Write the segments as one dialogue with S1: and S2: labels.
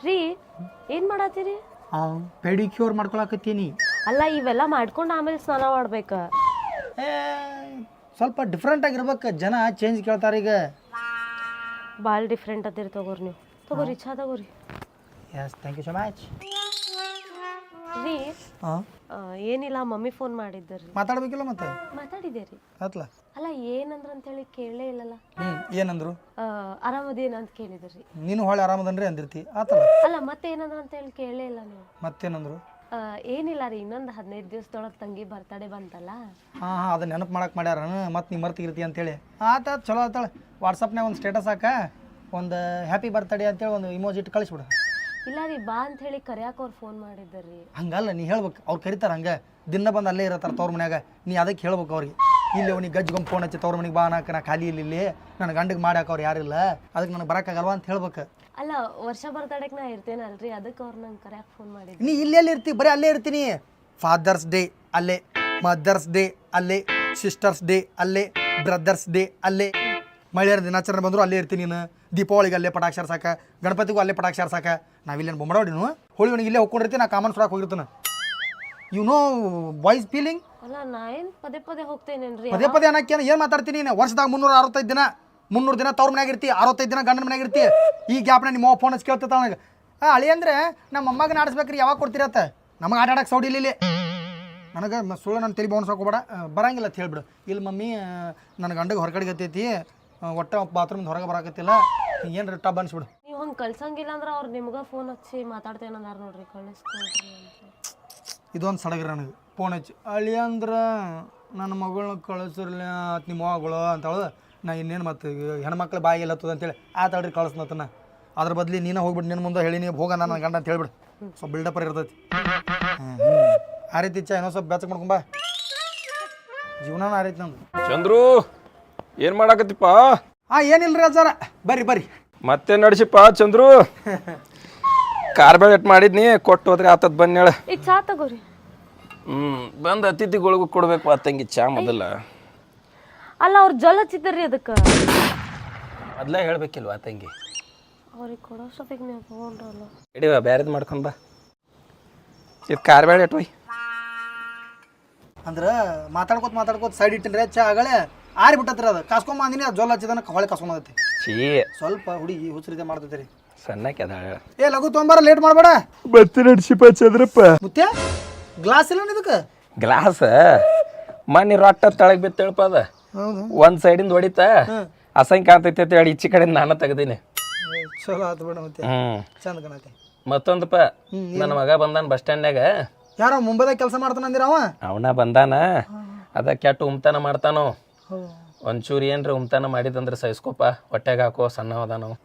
S1: ರೀ ಏನ್ ಮಾಡತ್ತೀರಿ?
S2: ಪೆಡಿಕ್ಯೂರ್ ಮಾಡ್ಕೊಳಕತ್ತೀನಿ.
S1: ಅಲ್ಲ ಇವೆಲ್ಲ ಮಾಡ್ಕೊಂಡು ಆಮೇಲೆ ಸ್ನಾನ ಮಾಡ್ಬೇಕ.
S2: ಸ್ವಲ್ಪ ಡಿಫ್ರೆಂಟ್ ಆಗಿರ್ಬೇಕು, ಜನ ಚೇಂಜ್ ಕೇಳ್ತಾರೆ ಈಗ.
S1: ಭಾಳ ಡಿಫ್ರೆಂಟ್ ಅದಿರಿ. ತಗೋರಿ ನೀವು ತಗೋರಿ, ಚಾ ತಗೋರಿ.
S2: Yes, thank you so much.
S1: ರೀ ಏನಿಲ್ಲ, ಮಮ್ಮಿ ಫೋನ್ ಮಾಡಿದ್ದರಿ.
S2: ಮಾತಾಡ್ಬೇಕಿಲ್ಲ ಮತ್ತೆ?
S1: ಮಾತಾಡಿದೇರಿ.
S2: ಆತ್ಲ.
S1: ಅಲ್ಲ ಏನಂದ್ರ ಅಂತ ಹೇಳಿ ಕೇಳೇ ಇಲ್ಲಲ್ಲ.
S2: ಏನಂದ್ರು?
S1: ಆರಾಮದೇನ ಅಂತ ಕೇಳಿದ್ರಿ.
S2: ನೀನು ಹೊಳೆ ಆರಾಮದನ್ರಿ ಅಂದಿರ್ತಿ ಆತಲ್ಲ.
S1: ಅಲ್ಲ ಮತ್ತೆ ಏನಂದ್ರ ಅಂತ ಹೇಳಿ ಕೇಳೇ ಇಲ್ಲ ನೀವು.
S2: ಮತ್ತೇನಂದ್ರು?
S1: ಏನಿಲ್ಲ ರೀ, ಇನ್ನೊಂದು 15 ದಿವಸದೊಳಗೆ ತಂಗಿ ಬರ್ತಡೇ ಬಂತಲ್ಲ.
S2: ಹಾಂ ಅದನ್ನ ನೆನಪು ಮಾಡಕ್ಕೆ ಮಾಡ್ಯಾರ, ಮತ್ತೆ ನೀ ಮರ್ತಿರ್ತಿ ಅಂತೇಳಿ. ಆತ ಚಲೋ ಆತಾಳೆ. ವಾಟ್ಸಪ್ನಾಗ ಒಂದು ಸ್ಟೇಟಸ್ ಹಾಕ, ಒಂದು ಹ್ಯಾಪಿ ಬರ್ತಡೇ ಅಂತೇಳಿ ಒಂದು ಇಮೋಜಿ ಇಟ್ಟು ಕಳಿಸ್ಬಿಡು.
S1: ಇಲ್ಲ ರೀ, ಬಾ ಅಂತ ಹೇಳಿ ಕರ್ಯಾಕ ಅವ್ರು ಫೋನ್ ಮಾಡಿದ್ದರಿ.
S2: ಹಂಗಲ್ಲ, ನೀ ಹೇಳ್ಬೇಕು. ಅವ್ರು ಕರಿತಾರೆ ಹಂಗೆ, ದಿನ ಬಂದು ಅಲ್ಲೇ ಇರತ್ತಾರ ತವ್ರ ಮನ್ಯಾಗ. ನೀ ಅದಕ್ಕೆ ಹೇಳ್ಬೇಕು ಅವ್ರಿಗೆ. ಇಲ್ಲಿ ಅವ್ನಿಗೆ ಗಜ್ಜಿಗೊಂದು ಫೋನ್ ಹಚ್ಚಿ ತವ್ರ ಮನೆಗೆ ಬಾ ಅನ್ನಕ್ಕೆ, ನಾ ಖಾಲಿ ಇಲ್ಲಿ ನನ್ನ ಗಂಡಿಗೆ ಮಾಡ್ಯಾಕ ಅವ್ರು ಯಾರಿಲ್ಲ, ಅದಕ್ಕೆ ನನಗೆ ಬರೋಕ್ಕಾಗಲ್ವಾ ಅಂತ ಹೇಳ್ಬೇಕು.
S1: ಅಲ್ಲ ವರ್ಷ ಬರ್ತಡೇಗೆ ನಾ ಇರ್ತೇನಲ್ರಿ, ಅದಕ್ಕೆ ಅವ್ರು ನಂಗೆ ಕರ್ಯಾಕ ಫೋನ್ ಮಾಡಿದ್ರು.
S2: ನೀ ಇಲ್ಲೆಲ್ಲಿ ಇರ್ತಿ? ಬರೀ ಅಲ್ಲೇ ಇರ್ತೀನಿ. ಫಾದರ್ಸ್ ಡೇ ಅಲ್ಲೇ, ಮದರ್ಸ್ ಡೇ ಅಲ್ಲೇ, ಸಿಸ್ಟರ್ಸ್ ಡೇ ಅಲ್ಲೇ, ಬ್ರದರ್ಸ್ ಡೇ ಅಲ್ಲೇ, ಮಹಿಳೆಯರ ದಿನಾಚರಣೆ ಬಂದರೂ ಅಲ್ಲೇ ಇರ್ತೀನಿ. ನೀನು ದೀಪಾವಳಿಗೆ ಅಲ್ಲೇ ಪಟಾಕ್ಷಿ ಸಾಕ, ಗಣಪತಿಗೂ ಅಲ್ಲೇ ಪಟಾಕ್ಷಿ ಸಾಕ. ನಾವಿಲ್ಲೇನು ಬೊಂಬಡೋಡಿನು ಹೋಳಿ ಒಣಗಿ ಇಲ್ಲೇ ಹೋಗ್ಕೊಂಡಿರ್ತೀನಿ. ನಾ ಕಾಮನ್ ಫ್ರಾಕ್ ಹೋಗಿರ್ತಾನೆ. You know boys feeling.
S1: ಅಲ್ಲ ನಾ ಏನು ಪದೇ ಪದೇ ಹೋಗ್ತೇನೇನ್ರಿ?
S2: ಪದೇ ಪದೇ ಅನ್ನಕ್ಕೇನು ಏನು ಮಾತಾಡ್ತೀನಿ? ವರ್ಷದಾಗ 365 ದಿನ, 300 ದಿನ ತವ್ರ ಮನ್ಯಾಗ ಇರ್ತಿ, 65 ದಿನ ಗಂಡನ ಮನ್ಯಾಗ ಇರ್ತಿ. ಈ ಗ್ಯಾಪ್ನ ನಿಮ್ಮ ಫೋನ್ ಹಚ್ಚಿ ಕೇಳ್ತೈತೆ ನನಗೆ. ಅಳಿ ಅಂದರೆ ನಮ್ಮ ಅಮ್ಮಗೆ ಆಡಿಸ್ಬೇಕ್ರಿ, ಯಾವಾಗ ಕೊಡ್ತಿರತ್ತ? ನಮಗೆ ಆಟ ಆಡಕ್ಕೆ ಸೌಡಿ ಇಲ್ಲಿ. ನನಗೆ ಸುಳ್ಳು ನನ್ನ ತಲೆ ಬೌನ್ಸ್ ಹಾಕೋಬೇಡ, ಬರಂಗಿಲ್ಲ ಅಂತ ಹೇಳ್ಬಿಡು. ಇಲ್ಲಿ ಮಮ್ಮಿ ನನ್ನ ಗಂಡಗೆ ಹೊರಗಡೆಗೆ ಹತ್ತೈತಿ, ಒಟ್ಟು ಬಾತ್ರೂಮ್ದು ಹೊರಗೆ ಬರಾಕತ್ತಿಲ್ಲ, ಏನು ಟಬ್ ಅನ್ಸ್ಬಿಡು.
S1: ನೀವು ಹಂಗೆ ಕಳ್ಸಂಗಿಲ್ಲ ಅಂದ್ರೆ ಅವ್ರು ನಿಮ್ಗೆ ಫೋನ್ ಹಚ್ಚಿ ಮಾತಾಡ್ತೇನಂದಾರ ನೋಡ್ರಿ, ಕಳಿಸ್ಕೊಡ್ರಿ ಅಂತ.
S2: ಇದೊಂದು ಸಡಗ್ರ ನನಗೆ ಫೋನ್ ಹಚ್ಚಿ, ಅಳಿ ಅಂದ್ರೆ ನನ್ನ ಮಗಳನ್ನ ಕಳಿಸಿರ್ಲಿ ಅಂತ ನಿಮ್ಮ ಮಗಳು ಅಂತೇಳು. ನಾ ಇನ್ನೇನು ಮತ್ತೆ ಹೆಣ್ಮಕ್ಳು ಬಾಯಿಗೆ ಹತ್ತದ ಅಂತೇಳಿ ಆತಾಳ್ರಿ ಕಳಿಸ್ನತನ. ಅದ್ರ ಬದ್ಲಿ ನೀನು ಹೋಗ್ಬಿಟ್ಟು ನಿನ್ನ ಮುಂದೆ ಹೇಳಿ, ನೀವು ಹೋಗ ನನ್ನ ಗಂಡ ಅಂತ ಹೇಳ್ಬಿಡು. ಸ್ವಲ್ಪ ಬಿಲ್ಡಪರ್ ಇರ್ತೈತಿ. ಆ ರೀತಿ ಇಚ್ಛಾ ಏನೋ ಸ್ವಲ್ಪ ಬೆಚ್ಚಗೆ ಮಾಡ್ಕೊಂಬ. ಜೀವನ ಆ ರೀತಿ ನಂದು.
S3: ಚಂದ್ರು ಏನು ಮಾಡಾಕತ್ತಿಪ್ಪ?
S2: ಏನಿಲ್ರಿ ಅಜ್ಜಾರ, ಬರ್ರಿ ಬರ್ರಿ.
S3: ಮತ್ತೆ ನಡ್ಸಿಪ್ಪ ಚಂದ್ರು. ಕಾರ್ಬೇಳೆಟ್ ಮಾಡಿದ್ನಿ, ಕೊಟ್ಟು ಹೋದ್ರೆ ಆತದ್ ಬನ್ನಿ ಹೇಳ.
S1: ಈಗ ಚಾ ತಗೋರಿ.
S3: ಬಂದು ಅತಿಥಿಗಳಿಗೂ ಕೊಡ್ಬೇಕು ತಂಗಿ ಚಾ ಮೊದಲ.
S1: ಅಲ್ಲ ಅವ್ರು ಜಲ್ ಹಚ್ಚಿದ್ರಿ ಅದಕ್ಕೆ.
S3: ಮೊದಲೇ ಹೇಳ್ಬೇಕಿಲ್ವಾ ತಂಗಿ?
S1: ಅವ್ರಿಗೆ ಕೊಡೋಷ್ಟೊತ್ತಿಗೆ ನೀವು ತೊಗೊಂಡ್ರಲ್ಲ.
S3: ಇಡೀವ ಬ್ಯಾರೇದು ಮಾಡ್ಕೊಂಡು ಬಾ. ಇದು ಕಾರ್ಬೇಳೆ ಒಯ್
S2: ಅಂದ್ರೆ ಮಾತಾಡ್ಕೋತ ಸೈಡ್ ಇಟ್ಟಿನ್ರಿ ಚಾ ಆಗಲೇ ಆರಿ ಬಿಟ್ಟತ್ರಿ. ಅದು ಕಾಸ್ಕೊಂಬ ಅಂದಿನಿ, ಅದು ಜೊಲ್ ಹಚ್ಚಿದನ ಹೊಳೆ ಕಾಸ್ಕೊಂಬದೈತಿ.
S3: ಚೀ
S2: ಸ್ವಲ್ಪ ಹುಡುಗಿ ಹುಚ್ಚರಿದೆ ಮಾಡ್ತೈತಿ.
S3: ಸಣ್ಣಕ್ಕೆ ಅದಾಳ.
S2: ಲಘು ತೊಂಬಾರ, ಲೇಟ್ ಮಾಡಬೇಡ.
S3: ಮತ್ತೆ ನಡ್ಸಿಪ್ಪ ಚಂದ್ರಪ್ಪ.
S2: ಮುತ್ಯ ಗ್ಲಾಸ್ ಇಲ್ಲ ಇದಕ್ಕೆ?
S3: ಗ್ಲಾಸ್ ಮಣ್ಣಿ ರೊಟ್ಟ ತಳಗ್ ಬಿತ್ತೇಳಪ್ಪ. ಅದ ಒಂದ್ ಸೈಡಿಂದ ಹೊಡಿತಾ ಅಸಂಖ್ಯ ಕಾಣ್ತೈತಿ ಅಂತ ಹೇಳಿ ಈಚೆ ಕಡೆಯಿಂದ ನಾನು ತೆಗ್ದೀನಿ.
S2: ಚಲೋ ಆತು ಬಿಡ. ಮತ್ತೆ ಚಂದ ಕಾಣತ್ತೆ.
S3: ಮತ್ತೊಂದಪ್ಪ, ನನ್ನ ಮಗ ಬಂದಾನ ಬಸ್ ಸ್ಟ್ಯಾಂಡ್ನಾಗ.
S2: ಯಾರೋ ಮುಂಬೈದಾಗ ಕೆಲಸ ಮಾಡ್ತಾನ ಅಂದಿರ ಅವ?
S3: ಅವನ ಬಂದಾನ, ಅದ ಕೆಟ್ಟ ಉಮ್ತಾನ ಮಾಡ್ತಾನೋ. ಒಂಚೂರು ಏನ್ರಿ ಉಮ್ತಾನ ಮಾಡಿದಂದ್ರೆ ಸಹಿಸ್ಕೋಪ, ಹೊಟ್ಟೆಗೆ ಹಾಕೋ, ಸಣ್ಣ ಹೋದ ನಾವು.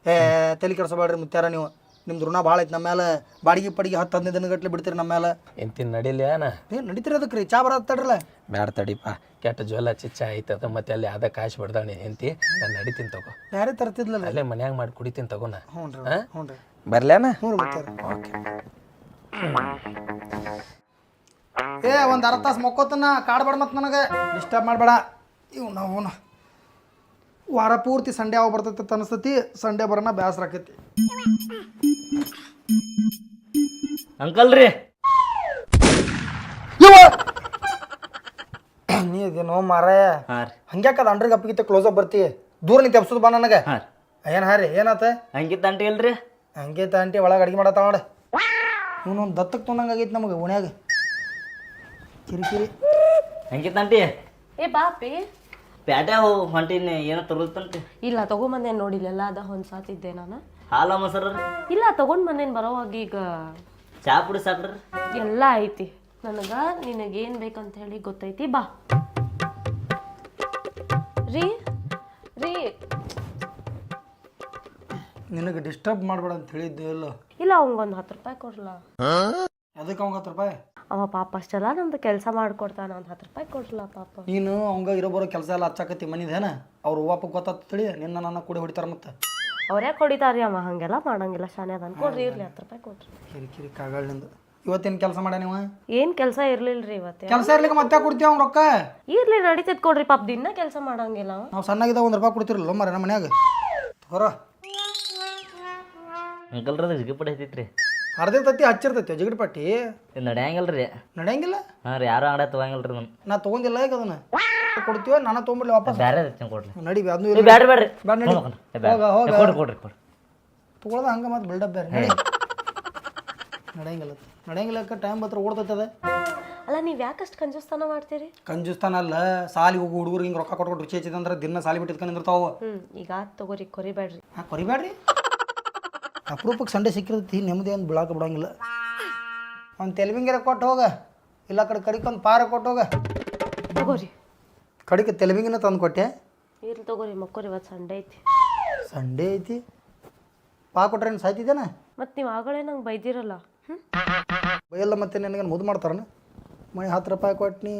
S2: ತಲೆ ಕೆಡ್ಸಬೇಡ್ರಿ ಮುತ್ಯಾರ, ನೀವು ನಿಮ್ದು ಋಣ ಭಾಳ ಐತಿ ನಮ್ಮ ಮೇಲೆ. ಬಾಡಿಗೆ 10-15 ದಿನಗಟ್ಲೆ ಬಿಡ್ತೀರಿ ನಮ್ಮ ಮೇಲೆ.
S3: ಎಂತಿನ ನಡಿಲ್ಯಾನ?
S2: ನಡೀತಿರ ಅದಕ್ಕೆ ರೀ, ಚಾ ಬರತ್ತ ತಡ್ರಲ್ಲ.
S3: ಬ್ಯಾಡ ತಡಿಪ, ಕೆಟ್ಟ ಜ್ವಲ ಚಿಚ್ಚ ಆಯ್ತದ. ಮತ್ತೆ ಅಲ್ಲಿ ಅದ ಕಾಶ್ ಬಿಡ್ದಾಣಿ ಎಂತಿ, ನಾನು ನಡಿತೀನಿ ತಗೋ.
S2: ಯಾರೇ ತರ್ತಿದ್ಲಲ್ಲ,
S3: ಅಲ್ಲೇ ಮನ್ಯಾಗ ಮಾಡಿ ಕುಡಿತೀನಿ ತಗೋಣ.
S2: ಹ್ಞೂ ರೀ
S3: ಬರ್ಲ್ಯಾನ?
S2: ಒಂದು ಅರ್ಧ ತಾಸು ಮಕ್ಕೋತನ ಕಾಡ್ಬೇಡ, ಮತ್ತೆ ನನಗೆ ಡಿಸ್ಟರ್ಬ್ ಮಾಡಬೇಡ. ಇವು ನಾವು ವಾರ ಪೂರ್ತಿ ಸಂಡೇ ಯಾವ ಬರ್ತೈತೆ ಅನಿಸ್ತತಿ, ಸಂಡೇ ಬರೋಣ ಬೇಸರ ಆಕೈತಿ.
S4: ಅಂಕಲ್ ರೀ,
S2: ನೀ ಇದೇನೋ ಮಾರಾಯ. ಹಂಗ್ಯಾಕದ ಅಂಡ್ರಿಗೆ ಅಪ್ಪಿಗಿತ್ತ ಕ್ಲೋಸ್ ಅಪ್ ಬರ್ತಿ, ದೂರ ನಿಂತು ಎಬ್ಸೋದು ಬಾ ನನಗೆ. ಏನು ಹಾರಿ ಏನಾತ?
S4: ಅಂಕಿತ ಆಂಟಿ ಅಲ್ರಿ?
S2: ಅಂಕಿತ ಆಂಟಿ ಒಳಗೆ ಅಡ್ಗೆ ಮಾಡತ್ತಾವ ನೋಡ. ಇವನೊಂದು ದತ್ತಕ್ಕೆ ತೊಂದಂಗಾಗೈತಿ ನಮಗೆ ಓಣ್ಯಾಗ. ಕಿರಿಕಿರಿ.
S4: ಅಂಕಿತ ಆಂಟಿ,
S1: ಏ ಬಾಪಿ,
S4: ಪ್ಯಾಟೆ ಹೊಂಟೀನಿ, ಏನೋ ತಗೊಳ್ತಂತೆ.
S1: ಇಲ್ಲ ತಗೊಂಬಂದೇನು ನೋಡಿಲ್ಲ, ಅದ ಹೊಂದ್ಸಾತಿದ್ದೆ ನಾನು.
S4: ಹಾಲ ಮೊಸರು
S1: ಇಲ್ಲ ತಗೊಂಡ್ ಬಂದೇನು ಬರೋವಾಗ. ಈಗ
S4: ಚಾ ಪುಡಿ ಸಾಕ್ರಿ,
S1: ಎಲ್ಲ ಐತಿ. ನನಗೆ ನಿನಗೇನು ಬೇಕಂತ ಹೇಳಿ ಗೊತ್ತೈತಿ, ಬಾ. ರೀ ರೀ
S2: ನಿನಗೆ ಡಿಸ್ಟರ್ಬ್ ಮಾಡಬೇಡ ಅಂತ ಹೇಳಿದ್ದೆ ಇಲ್ಲ?
S1: ಇಲ್ಲ ಅವಂಗೊಂದು 10 ರೂಪಾಯಿ ಕೊಡ್ಲಾ?
S2: ಅದಕ್ಕೆ ಅವಂಗ 10 ರೂಪಾಯಿ?
S1: ಅವ ಪಾಪ ಅಷ್ಟೆಲ್ಲ ನಮ್ದು ಕೆಲಸ ಮಾಡ್ಕೊಡ್ತಾನ, ಒಂದು 10 ರೂಪಾಯಿ ಕೊಡ್ಲಾ ಪಾಪ.
S2: ನೀನು ಅವಂಗ ಇರೋ ಬರೋ ಕೆಲಸ ಎಲ್ಲ ಹಚ್ಚಾಕತ್ತಿ ಮನಿದೇನ? ಅವ್ರು ವಾಪ ಗೊತ್ತಾಗ್ತಳಿ ನಿನ್ನ ನನ್ನ ಕೂಡ ಹೊಡಿತಾರ. ಮತ್ತೆ
S1: ಅವ್ರ್ಯಾಕೆ ಹೊಡಿತಾರ್ರಿ? ಅವ ಹಂಗೆಲ್ಲ ಮಾಡಂಗಿಲ್ಲ, ಶಾನೆ ಅದನ್. ಕೊಡ್ರಿ, ಇರ್ಲಿ 10 ರೂಪಾಯಿ ಕೊಡ್ರಿ.
S2: ಕಿರಿಕಿರಿ ಕಾಗಳಿಂದ. ಇವತ್ತೇನು ಕೆಲಸ ಮಾಡ್ಯ ನೀವು?
S1: ಏನು ಕೆಲಸ ಇರ್ಲಿಲ್ರಿ ಇವತ್ತೆ.
S2: ಕೆಲಸ ಇರ್ಲಿಕ್ಕೆ ಮತ್ತೆ ಕೊಡ್ತೀವಿ ಅವ್ನ ರೊಕ್ಕ?
S1: ಇರ್ಲಿ ನಡೀತೈತೆ, ಕೊಡ್ರಿ ಪಾಪ, ದಿನ ಕೆಲಸ ಮಾಡಂಗಿಲ್ಲ.
S2: ನಾವು ಸಣ್ಣಾಗಿದ್ದ 1 ರೂಪಾಯಿ ಕೊಡ್ತಿರಲ್ಲ ಮರ ನಮ್ಮ ಮನ್ಯಾಗ. ಹೊರ
S4: ಅಂಕಲ್ರದ ಜಿಗಿಪಡಿ ಐತಿತ್ರಿ
S2: ಅರ್ಧಿರ್ತೈತಿ ಹಚ್ಚಿರ್ತೈತಿ ಜಿಗಟ್ ಪಟ್ಟಿ
S4: ಇದು ನಡೆಯಂಗಿಲ್ರಿ
S2: ನಡೆಯಂಗಿಲ್ಲ
S4: ಹಾಂ ರೀ ಯಾರು ಅಂಗಡಿ ತೊಗೊಂಗಿಲ್ರಿ ನಾನು
S2: ನಾ ತೊಗೊಂಡಿಲ್ಲ ಈಗ ಅದನ್ನ ಕೊಡ್ತೀವ ನಾನು ತೊಗೊಂಬಿಡ್ಲಿ ವಾಪಸ್
S4: ಬೇರೆ ಕೊಡ್ರಿ
S2: ನಡಿ ಅದನ್ನು
S4: ನೀವು ಬ್ಯಾಡ್ರಿ ಬ್ಯಾಡ್ರಿ
S2: ಬ್ಯಾಡ ನಡಿ ಹೋಗ ಹೋಗ
S4: ಕೊಡ್ರಿ ಕೊಡ್ರಿ ಕೊಡ್ರಿ
S2: ತೊಗೊಳ್ದ ಹಂಗೆ ಮತ್ತೆ ಬಿಲ್ಡಪ್ ಬೇರೆ ನಡಿ ನಡೆಯಂಗಿಲ್ಲ ನಡೆಯಂಗಿಲ್ಲಕ್ಕೆ ಟೈಮ್ ಬತ್ರ ಓಡ್ತೈತೆ ಅದ
S1: ಅಲ್ಲ ನೀವು ಯಾಕಷ್ಟು ಕಂಜೂಸ್ತಾನ ಮಾಡ್ತೀರಿ?
S2: ಕಂಜುಸ್ತಾನ ಅಲ್ಲ ಸಾಲಿ ಹೋಗು ಹುಡುಗರು ಹಿಂಗೆ ರೊಕ್ಕ ಕೊಟ್ಟು ರುಚಿ ಹೆಚ್ಚಿದಂದ್ರೆ ದಿನ ಸಾಲಿ ಬಿಟ್ಟಿದ್ಕೊಂಡು ನಿಂದಿರ್ತಾವ
S1: ಈಗ ತಗೋರಿ ಕೊರಿಬೇಡ್ರಿ.
S2: ಹಾಂ ಕೊರಿಬೇಡ್ರಿ ಅಪರೂಪಕ್ಕೆ ಸಂಡೆ ಸಿಕ್ಕಿರ್ತೈತಿ ನೆಮ್ಮದಿ ಒಂದು ಬಿಳಾಕ ಬಿಡಂಗಿಲ್ಲ ಅವ್ನು ತೆಲುಬಿಂಗಿರ ಕೊಟ್ಟು ಹೋಗ ಇಲ್ಲ ಕಡೆ ಕಡಿಕೊಂದು ಪಾರ ಕೊಟ್ಟು ಹೋಗ
S1: ತಗೋರಿ
S2: ಕಡಿಕೆ ತೆಲುಬಿಂಗಿನ ತಂದು ಕೊಟ್ಟೆ
S1: ಇರ್ಲಿ ತಗೋರಿ ಮಕ್ಕೋರಿ ಇವತ್ತು ಸಂಡೆ ಐತಿ.
S2: ಸಂಡೇ ಐತಿ ಪಾ ಕೊಟ್ರೇನು ಸಾಯ್ತಿದ್ದೇನ
S1: ಮತ್ತು ನೀವು ಆಗಳೇ ನಂಗೆ ಬೈದಿರಲ್ಲ.
S2: ಬೈಯಲ್ಲ ಮತ್ತೆ ನನಗೆ ಮುದ್ದು ಮಾಡ್ತಾರನ ಮನೆ 10 ರೂಪಾಯಿ ಕೊಟ್ನಿ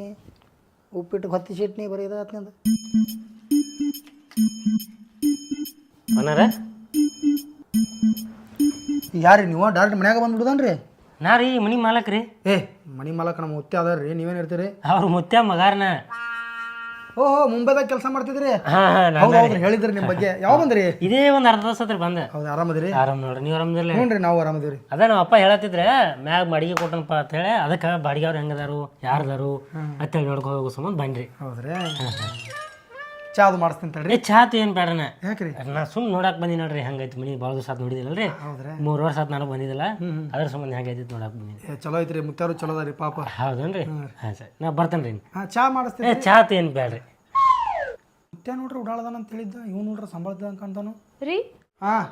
S2: ಉಪ್ಪಿಟ್ಟು ಹೊತ್ತಿ ಸಿಟ್ನಿ ಬರೀ ಇದಾತ್ನಿಂದ
S5: ಅನ್ನಾರ
S2: ಯಾರಿ ನೀವು ಡೈರೆಕ್ಟ್ ಮನ್ಯಾಗ ಬಂದ್ಬಿಡುದನ್ರಿ
S5: ನಾ ರೀ ಮನಿ ಮಾಲಕ್ ರೀ.
S2: ಏ ಮನೆ ಮಾಲಕ ನಮ್ಮ ಮುತ್ತೆ ಅದಾರ ರೀ ನೀವೇನು ಇರ್ತೀರಿ
S5: ಅವ್ರ ಮುತ್ಯ ಮಗಾರನ.
S2: ಓಹೋ ಮುಂಬೈದಾಗ ಕೆಲಸ ಮಾಡ್ತಿದ್ರಿ
S5: ಹಾ ಹಾ
S2: ಹೌದು ಹೇಳಿದ್ರಿ ನಿಮ್ಮ ಬಗ್ಗೆ ಯಾವ ಬಂದ್ರಿ
S5: ಇದೇ ಒಂದು ಅರ್ಧ ತಾಸ ಹತ್ರ ಬಂದೆ.
S2: ಹೌದು ಆರಾಮದಿರಿ
S5: ಆರಾಮ್ ನೋಡ್ರಿ ನೀವು ಆರಾಮದಿರ್ಲಿ?
S2: ಹ್ಞೂ ರೀ ನಾವು ಆರಾಮದಿವ್ರಿ.
S5: ಅದ ನಮ್ಮ ಅಪ್ಪ ಹೇಳತ್ತಿದ್ರೆ ಮ್ಯಾಗ ಬಾಡಿಗೆ ಕೊಟ್ಟನಪ್ಪ ಅಂತ ಹೇಳಿ ಅದಕ್ಕೆ ಬಾಡಿಗೆ ಅವ್ರು ಹೆಂಗದಾರು ಯಾರ್ದಾರು ಅಂತೇಳಿ ನೋಡ್ಕೊ ಹೋಗೋ ಸಂಬಂಧ ಬನ್ರಿ.
S2: ಹೌದ್ರಿ ಚಾ ಅದು ಮಾಡಿಸ್ತೀನಿ ತಡ್ರಿ.
S5: ಏ ಚಾತ್ ಏನು ಬೇಡನ
S2: ಯಾಕ್ರಿ
S5: ನಾ ಸುಮ್ಮನೆ ನೋಡಕ್ ಬಂದಿ ನೋಡ್ರಿ ಹೆಂಗೈತಿ ಮನಿ ಭಾಳ ದಿವಸ ಆತ್ ನೋಡಿದಿಲ್ಲರಿ.
S2: ಹೌದ್ರಿ
S5: 3 ವರ್ಷ ಆತ್ ನಾನು ಬಂದಿದ್ದಿಲ್ಲ ಅದ್ರ ಸಂಬಂಧ ಹೆಂಗೈತಿ ನೋಡಕ್ ಬಂದಿದ್ದೆ.
S2: ಏ ಚಲೋ ಐತ್ರಿ ಮುತ್ತಾರು ಚಲೋ ಅದಾರಿ ಪಾಪ.
S5: ಹೌದನ್ರಿ ಹಾಂ ಸರಿ ನಾ ಬರ್ತೇನೆ ರೀ.
S2: ಹಾಂ ಚಾ ಮಾಡಿಸ್ತೀನಿ.
S5: ಏ ಚಾತ್ ಏನು ಬೇಡ್ರಿ.
S2: ಮುತ್ಯ ನೋಡ್ರಿ ಉಡಾಳದಾನ ಅಂತ ಹೇಳಿದ್ದ ಇವ್ ನೋಡ್ರಿ ಸಂಬಳದ ಅನ್ಕೊಂತಾನು
S1: ರೀ
S2: ಹಾಂ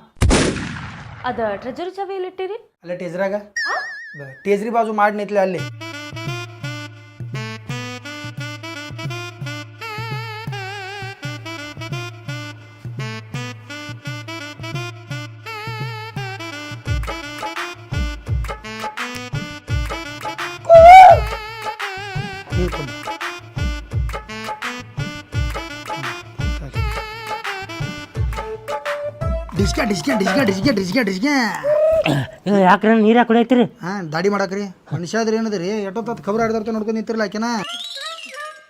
S1: ಅದ ಟ್ರೆಜರಿ ಚಾವಿ ಎಲ್ಲಿಟ್ಟಿರಿ?
S2: ಅಲ್ಲೇ ಟೇಜ್ರಾಗ ಟೇಜ್ರಿ ಬಾಜು ಮಾಡಿ ನಿಂತ್ಲೆ ಅಲ್ಲಿ. ಡಿಸ್ಕೆ ಡಿಸ್ಕೆ ಡಿಸ್ಕೆ ಡಿಸ್ಕೆ ಡಿಸ್ಕೆ ಡಿಸ್ಕೆ
S5: ಯಾಕ್ರಿ ನೀರು ಯಾಕೆ ಕುಡಿಯತ್ತೀರಿ?
S2: ಹಾಂ ದಾಡಿ ಮಾಡಾಕ್ರಿ ಮನುಷ್ಯ ಅದ್ರಿ ಏನದ್ರಿ ಎಷ್ಟೊತ್ತ ಖಬರ್ ಆಡ್ದಾರ್ತ ನೋಡ್ಕೊಂಡು ನಿಂತಿರಲ್ಲ ಆಕೆನ.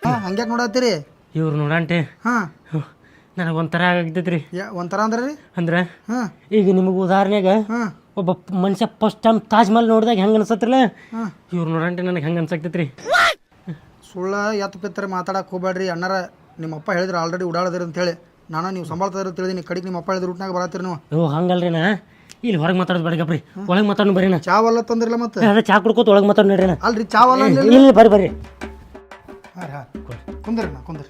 S2: ಹಾಂ ಹಂಗ್ಯಾಕೆ ನೋಡತ್ತೀರಿ?
S5: ಇವ್ರು ನೋಡಂಟೆ
S2: ಹಾಂ
S5: ನನಗೆ ಒಂಥರ ಆಗಿದ್ದೈತ್ರಿ.
S2: ಒಂಥರ ಅಂದ್ರೆ ರೀ
S5: ಅಂದ್ರೆ
S2: ಹಾಂ
S5: ಈಗ ನಿಮಗೆ ಉದಾಹರಣೆಗೆ
S2: ಹಾಂ
S5: ಒಬ್ಬ ಮನುಷ್ಯ ಫಸ್ಟ್ ಟೈಮ್ ತಾಜ್ ಮಹಲ್ ನೋಡಿದಾಗ ಹೆಂಗೆ ಅನ್ಸತ್ರಲ್ಲ
S2: ಹಾಂ
S5: ಇವ್ರು ನೋಡಂಟೆ ನನಗೆ ಹೆಂಗೆ ಅನ್ಸಕ್ತೈತ್ರಿ.
S2: ಸುಳ್ಳ ಎತ್ತು ಪಿತ್ತರೆ ಮಾತಾಡಕ್ಕೆ ಹೋಗ್ಬೇಡ್ರಿ ಅಣ್ಣಾರ. ನಿಮ್ಮಪ್ಪ ಹೇಳಿದ್ರೆ ಆಲ್ರೆಡಿ ಉಡಾಳದಿರಿ ಅಂತೇಳಿ ನಾನು ನೀವು ಸಂಭಾಳ್ತಾರ ತಿಳಿದೀನಿ. ಕಡೆಗೆ ನಿಮ್ಮ ಅಪ್ಪ ಹೇಳಿದ್ರೆ ರೂಟ್ನಾಗ ಬರತ್ತೀರಿ ನೀವು.
S5: ಓ ಹಂಗಲ್ರಿ ನಾ ಇಲ್ಲಿ ಹೊರಗೆ ಮಾತಾಡೋದು ಬೇಡಗಪ್ರಿ ಒಳಗೆ ಮಾತಾಡೋಣ ಬರ್ರಿ. ನಾ
S2: ಚಾವಲ್ಲ ತಂದ್ರಿಲ್ಲ ಮತ್ತೆ
S5: ಅದೇ ಚಾ ಕುಡ್ಕೋತ ಒಳಗೆ ಮಾತಾಡ್ ನೋಡ್ರಿ. ನಾ
S2: ಅಲ್ರಿ ಚಾವಲ್ಲ
S5: ಇಲ್ಲಿ ಬರ್ರಿ ಬರ್ರಿ
S2: ಹಾಂ ಹಾಂ ಕುಂದ್ರಿ ನಾ ಕುಂದ್ರಿ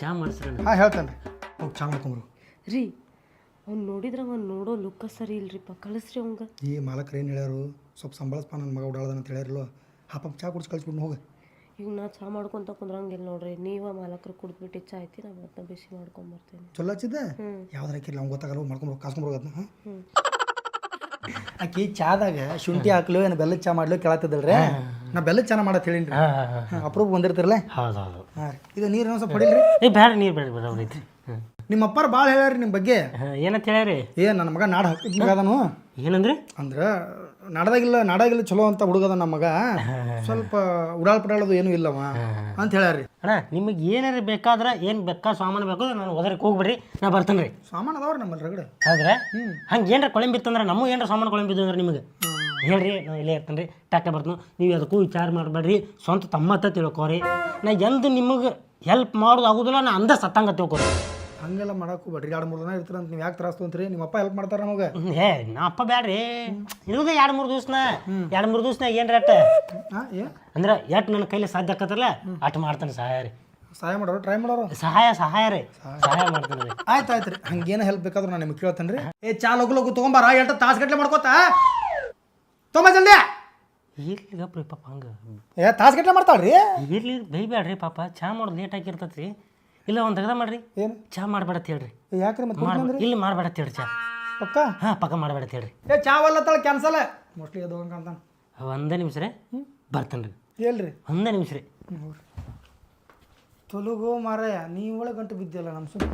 S5: ಚಾ ಮಾಡಿಸ್ರಿ.
S2: ಹಾಂ ಹೇಳ್ತೇನೆ ರೀ ಹೋಗಿ ಚಾ ಮಾಡ್ಕೊಂಬ್ರು.
S1: ರೀ ಅವ್ನು ನೋಡಿದ್ರೆ ಅವ್ನು ನೋಡೋ ಲುಕ್ಕ ಸರಿ ಇಲ್ರಿಪ್ಪ, ಕಳಿಸ್ರಿ ಅವಂಗ.
S2: ಈ ಮಾಲಕ್ರು ಏನು ಹೇಳ್ಯಾರು ಸ್ವಲ್ಪ ಸಂಬಳಸ್ಪ ನನ್ನ ಮಗ ಉಡಾಳದನ ಅಂತ ಹೇಳ್ಯಾರಲ್ಲ ಹಾಪ ಚಾ ಕುಡಿಸಿ ಕಳ್ಸ್ಬಿಟ್ಟು ಹೋಗಿ.
S1: ಈಗ ನಾ ಚಾ ಮಾಡ್ಕೊಂತ ಕುಂದ್ರಂಗಿಲ್ಲ ನೋಡ್ರಿ, ನೀವ ಮಾಲಕರು ಕುಡಿದ್ಬಿಟ್ಟು ಇಚ್ಛಾ ಐತಿ ನಾ ಮತ್ತೆ ಬಿಸಿ ಮಾಡ್ಕೊಂಬರ್ತೇನೆ.
S2: ಚಲೋ ಹಚ್ಚಿದ್ದೆ ಯಾವ್ದು ಹಾಕಿರ್ಲಿ ಅವ್ನು ಗೊತ್ತಾಗಲ್ಲ ಮಾಡ್ಕೊಂಬರು ಕಾಸ್ಕೊಂಬರೋದನ್ನ. ಹಾಂ ಆಕಿ ಚಾದಾಗ ಶುಂಠಿ ಹಾಕ್ಲು ಏನು ಬೆಲ್ಲದ ಚಾ ಮಾಡ್ಲು ಕೇಳತ್ತಿದ್ದಲ್ರಿ. ನಾ ಬೆಲ್ಲದ ಚಾ ಮಾಡತ್ ಹೇಳೀನಿ ರೀ. ಅಪ್ರೂಪ್ ಬಂದಿರ್ತಿರಲ್ಲ.
S5: ಹೌದು ಹೌದು.
S2: ಹಾಂ ರೀ ಇದು ನೀರು ಇನ್ನೊಂದು ಸ್ವಲ್ಪ ಹೊಡಿಲ್ರಿ.
S5: ಏ ಬೇಡ ನೀರು ಬೇಡ ಬೇಡ ಐತ್ರಿ.
S2: ನಿಮ್ಮ ಅಪ್ಪಾರ ಭಾಳ ಹೇಳ್ಯಾರಿ ನಿಮ್ಮ ಬಗ್ಗೆ.
S5: ಏನಂತ ಹೇಳ್ಯಾರಿ?
S2: ನನ್ನ ಮಗ ನಾಡು ಹಾಕಿದ್ನು
S5: ಏನಂದ್ರಿ?
S2: ಅಂದ್ರೆ ನಾಡಾಗಿಲ್ಲ ಚಲೋ ಅಂತ ಹುಡುಗದ ನಮ್ಮ ಮಗ, ಸ್ವಲ್ಪ ಉಡಾಳ್ ಪಡಾಳದು ಏನೂ ಇಲ್ಲವ ಅಂತ ಹೇಳ್ಯಾರಿ.
S5: ಅಣ್ಣ ನಿಮಗೆ ಏನಾರ ಬೇಕಾದ್ರೆ ಏನು ಬೇಕಾ ಸಾಮಾನು ಬೇಕು ನಾನು ಒದರಿಗೆ ಹೋಗ್ಬಿಡ್ರಿ, ನಾ ಬರ್ತೇನೆ ರೀ.
S2: ಸಾಮಾನು ಅದಾವ್ರಿ ನಮ್ಮಲ್ಲಿ ರಗಡೆ.
S5: ಹೌದ್ರಾ? ಹಂಗೆ ಏನಾರ ಕೊಳಂಬಿತ್ತಂದ್ರೆ ನಮಗೆ ಏನಾರ ಸಾಮಾನು ಕೊಳಂಬಿದ್ದು ಅಂದ್ರೆ ನಿಮಗೆ ಹೇಳ್ರಿ, ನಾವು ಇಲ್ಲೇ ಇರ್ತೇನೆ ರೀ. ಟಾಕ್ಟ ಬರ್ತೀನಿ. ನೀವು ಅದಕ್ಕೂ ವಿಚಾರ ಮಾಡಬೇಡ್ರಿ, ಸ್ವಂತ ತಮ್ಮತ್ತ ತಿಳ್ಕೊರಿ. ನಾ ಎಂದು ನಿಮಗೆ ಹೆಲ್ಪ್ ಮಾಡೋದು ಆಗೋದಿಲ್ಲ, ನಾ ಅಂದ ಸತ್ತಂಗ ತಿಳ್ಕೊರಿ.
S2: ಹಂಗೆಲ್ಲ ಮಾಡಕ್ಕೂ ಬೇಡ್ರಿ. 2-3 ದಿನ ಇರ್ತೀರ ಅಂತ ನೀವು ಯಾಕೆ ತ್ರಾಸ ತೊಗೊಂತೀರಿ? ನಿಮ್ಮ ಅಪ್ಪ ಹೆಲ್ಪ್ ಮಾಡ್ತಾರೆ ನಮಗೆ.
S5: ಏ ನಾ ಅಪ್ಪ ಬ್ಯಾಡ್ರಿ, ಇರೋದೇ 2-3 ದಿವ್ಸನಾಗ ಏನು ರೇಟ್ ಅಂದ್ರೆ ಎಟ್ ನನ್ನ ಕೈಲಿ ಸಾಧ್ಯ ಆಕತ್ತಲ್ಲ ಅಟ್ ಮಾಡ್ತಾನೆ ಸಹಾಯ ರೀ.
S2: ಸಹಾಯ ಮಾಡೋರು ಟ್ರೈ ಮಾಡೋರು
S5: ಸಹಾಯ ರೀ, ಸಹಾಯ ಮಾಡ್ತಾನೆ ರೀ.
S2: ಆಯ್ತು ರೀ. ಹಂಗೇನು ಹೆಲ್ಪ್ ಬೇಕಾದ್ರೂ ನಾನು ನಿಮ್ಗೆ ಕೇಳ್ತೇನೆ ರೀ. ಏ ಚಾ ಲಗು ತೊಗೊಂಬಾರ, ಎಷ್ಟು ತಾಸುಗಟ್ಲೆ ಮಾಡ್ಕೋತಾ ತೊಂಬ ಜಲ್ದಿ.
S5: ಇರ್ಲಿ ಗಪ್ರಿ ಪಾಪ ಹಂಗೆ
S2: ಏ ತಾಸುಗಟ್ಲೆ ಮಾಡ್ತಾಳ್ರಿ.
S5: ಇರ್ಲಿ ಬೈಬ್ಯಾಡ್ರಿ ಪಾಪ, ಚಾ ಮಾಡೋದು ಲೇಟ್ ಆಗಿರ್ತೈತಿ ರೀ. ಇಲ್ಲ ಒಂದು ತೆಗ್ದ ಮಾಡ್ರಿ,
S2: ಏನು
S5: ಚಾ ಮಾಡ್ಬೇಡ ಹೇಳ್ರಿ.
S2: ಯಾಕ್ರಿ ಮತ್ತೆ
S5: ಇಲ್ಲಿ ಮಾಡ್ಬೇಡ ಹೇಳ್ರಿ ಚಾ.
S2: ಪಕ್ಕ
S5: ಹಾಂ ಪಕ್ಕ ಮಾಡ್ಬೇಡ ಹೇಳ್ರಿ.
S2: ಏ ಚಾವಲ್ಲ ತಳ ಕ್ಯಾನ್ಸಲ್ ಮೋಸ್ಟ್ಲಿ ಅದು ಹಂಗಂತ.
S5: ಒಂದೇ ನಿಮಿಷ ರೀ ಬರ್ತೇನೆ ರೀ.
S2: ಹೇಳ್ರಿ
S5: ಒಂದೇ ನಿಮಿಷ ರೀ.
S2: ತೊಲಗೋ ಮಾರಾಯ ನೀವು ಒಳಗೆ ಗಂಟು ಬಿದ್ದಿಲ್ಲ ನಮ್ಮ ಸುತ್ತ.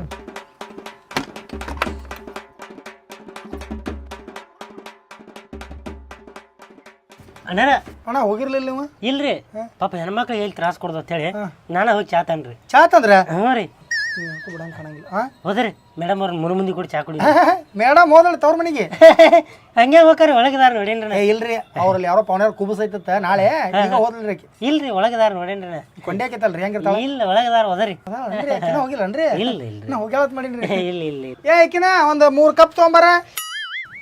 S5: ಅಣ್ಣಾರ
S2: ಅಣ್ಣ ಹೋಗಿರ್ಲಿಲ್ಲ ನೀವು?
S5: ಇಲ್ರಿ ಪಾಪ ಹೆಣ್ಮಕ್ಳು ಎಲ್ಲಿ ತ್ರಾಸ ಕೊಡ್ದು ಅಂತ ಹೇಳಿ ನಾನು ಹೋಗಿ ಚಾ ತಾನ್ರಿ.
S2: ಚಾ ತಂದ್ರೆ
S5: ಹ್ಞೂ ರೀ
S2: ಬಿಡಂಗೆ ಕಾಣಂಗಿಲ್ಲ.
S5: ಹೋದ್ರಿ ಮೇಡಮ್ ಅವ್ರ 3 ಮಂದಿ ಕೂಡ ಚಾ ಕುಡಿ.
S2: ಮೇಡಮ್ ಹೋದಳು ತವ್ರ ಮನೆಗೆ.
S5: ಹಂಗೆ ಹೋಗ್ರಿ ಒಳಗದಾರ ನೋಡೇನ್ರಿ ನಾ.
S2: ಏ ಇಲ್ರಿ ಅವ್ರಲ್ಲಿ ಯಾರೋ ಪವನ್ಯಾರ ಕುಬಸ್ ಐತತ್ತ ನಾಳೆ ಈಗ ಹೋದ್ರಿ ಆಕಿ.
S5: ಇಲ್ರಿ ಒಳಗದಾರ ನೋಡೇನ್ರಿ ನಾ.
S2: ಕೊಂಡೆ ಆಕೈತಲ್ರಿ ಹೆಂಗಿರ್ತಾಳ
S5: ಇಲ್ಲ ಒಳಗದಾರ ಹೋದರಿ.
S2: ಹೋಗಿಲ್ಲನ್ರಿ
S5: ಇಲ್ಲ ಇಲ್ರಿ
S2: ನಾ ಹೋಗ್ಯಾವತ್ ಮಾಡೀನ್ರಿ.
S5: ಇಲ್ಲ ಇಲ್ಲ
S2: ಏ ಆಕಿನ ಒಂದು 3 ಕಪ್ ತೊಗೊಂಬಾರ.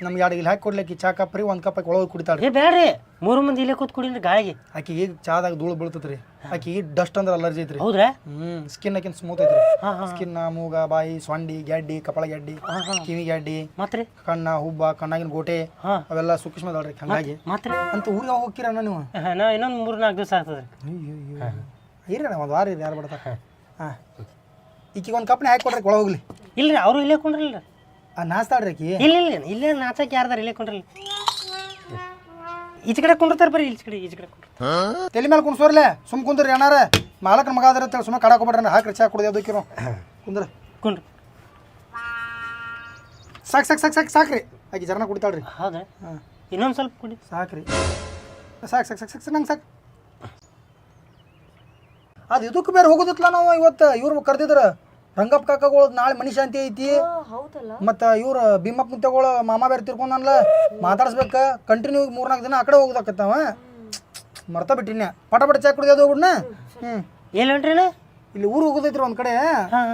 S2: ನಮ್ಗೆ 2 ಇಲ್ಲಿ ಹಾಕಿ ಕೊಡ್ಲಿಕ್ಕೆ ಚಾ ಕಪ್ ರೀ 1 ಕಪ್ ಆಕಿ ಒಳಗೆ ಕುಡಿತಾಳ್ರಿ.
S5: ಏ ಬೇಡ್ರಿ 3 ಮಂದಿ ಇಲ್ಲೇ ಕೂತ್ ಕುಡೀನ್ರಿ ಗಾಳಿಗೆ.
S2: ಆಕಿ ಈಗ ಚಾದಾಗ ಧೂಳು ಬೀಳ್ತತ್ರಿ. ಆಕಿ ಡಸ್ಟ್ ಅಂದ್ರೆ ಅಲರ್ಜಿ ಐತ್ರಿ.
S5: ಹೌದ್ರಾ?
S2: ಸ್ಕಿನ್ ಆಕಿನ್ ಸ್ಮೂತ್ ಐತ್ರಿ. ಸ್ಕಿನ್ ಮೂಗ ಬಾಯಿ ಸೊಂಡಿ ಗೆಡ್ಡಿ ಕಪಾಳ ಗೆಡ್ಡಿ ಕಿವಿ ಗೆಡ್ಡಿ
S5: ಮತ್ರಿ
S2: ಕಣ್ಣ ಹುಬ್ಬ ಕಣ್ಣಾಗಿನ ಗೋಟೆ ಅವೆಲ್ಲ ಸೂಕ್ಷ್ಮ ಅದಾಳ್ರಿ. ಹಂಗಾಗಿ
S5: ಮತ್ರಿ
S2: ಅಂತ ಊರಿಗೆ ಹೋಗ್ತೀರಣ್ಣ ನೀವು?
S5: ನಾ ಇನ್ನೊಂದು 3-4 ದಿವಸ ಆಗ್ತದ್ರಿ.
S2: ಇರಣ್ಣ ಒಂದು ವಾರ ಇರಿ ಯಾರು ಬಿಡ್ತಾರೆ. ಹಾಂ ಈಕಿಗೆ ಒಂದು ಕಪ್ನ ಹಾಕಿ ಕೊಡ್ರಿ ಒಳಗೆ ಹೋಗ್ಲಿ.
S5: ಇಲ್ರಿ ಅವರು ಇಲ್ಲೇ ಕೊಂಡ್ರಲ್ರಿ.
S2: ನಾಸ್ತಾಳ್ರಿ ಆಕಿ.
S5: ಇಲ್ಲ ಇಲ್ಲ ಇಲ್ಲೇ ನಾಚಕ್ಕೆ ಯಾರ್ದಾರ ಇಲ್ಲೇ ಕೊಂಡ್ರಲ್ಲ. ಈಚೆ ಕಡೆ ಕುಂಡಿರ್ತಾರೆ ಬರ್ರಿ ಈಚೆ ಕಡೆ ಕುಂಡ್ರ.
S2: ತಲೆ ಮೇಲೆ ಕುಣ್ಸೋರ್ಲೆ ಸುಮ್ ಕುಂದ್ರಿ ಏನಾರ ಮಾಲಕನ ಮಗ ಅದ್ರ ಸುಮ್ಮನೆ ಕಡಾಕೋಬಿಡ್ರಿ ಹಾಕ್ರಿ ಚಾ ಕುಡ್ದು ಅದಕ್ಕಿರೋ ಕುಂದ್ರ
S5: ಕುಂಡ್ರಿ.
S2: ಸಾಕ್ರಿ ಆಕಿ ಜರನ ಕುಡಿತಾಳ್ರಿ.
S5: ಹೌದಾ? ಇನ್ನೊಂದು ಸ್ವಲ್ಪ ಕುಡಿ.
S2: ಸಾಕ್ರಿ ಸಾಕು ನಂಗೆ ಸಾಕು. ಅದು ಇದಕ್ಕೆ ಬೇರೆ ಹೋಗೋದಿತ್ತಲ್ಲ ನಾವು ಇವತ್ತು ಇವ್ರು ಕರೆದಿದ್ರು ರಂಗಪ್ಪ ಕಾಕಗಳು ನಾಳೆ ಮನಿ ಶಾಂತಿ ಐತಿ. ಮತ್ತು ಇವ್ರು ಭೀಮಪ್ಪ ಮುತ್ತಗಳು ಮಾಮ ಬೇರೆ ತಿರ್ಕೊಂಡಲ್ಲ ಮಾತಾಡ್ಸ್ಬೇಕ ಕಂಟಿನ್ಯೂ 3-4 ದಿನ ಆ ಕಡೆ ಹೋಗೋದಾಕತ್ತಾವ. ಮರ್ತಾ ಬಿಟ್ಟಿನ ಪಟ ಚಾ ಕುಡಿಯೋದು ಹೋಗ್ಬಿಡ್ನ.
S5: ಎಲ್ಲಿ ಹೊಂಟ್ರಿನ?
S2: ಇಲ್ಲಿ ಊರು ಹೋಗೋದೈತ್ರಿ ಒಂದ್ ಕಡೆ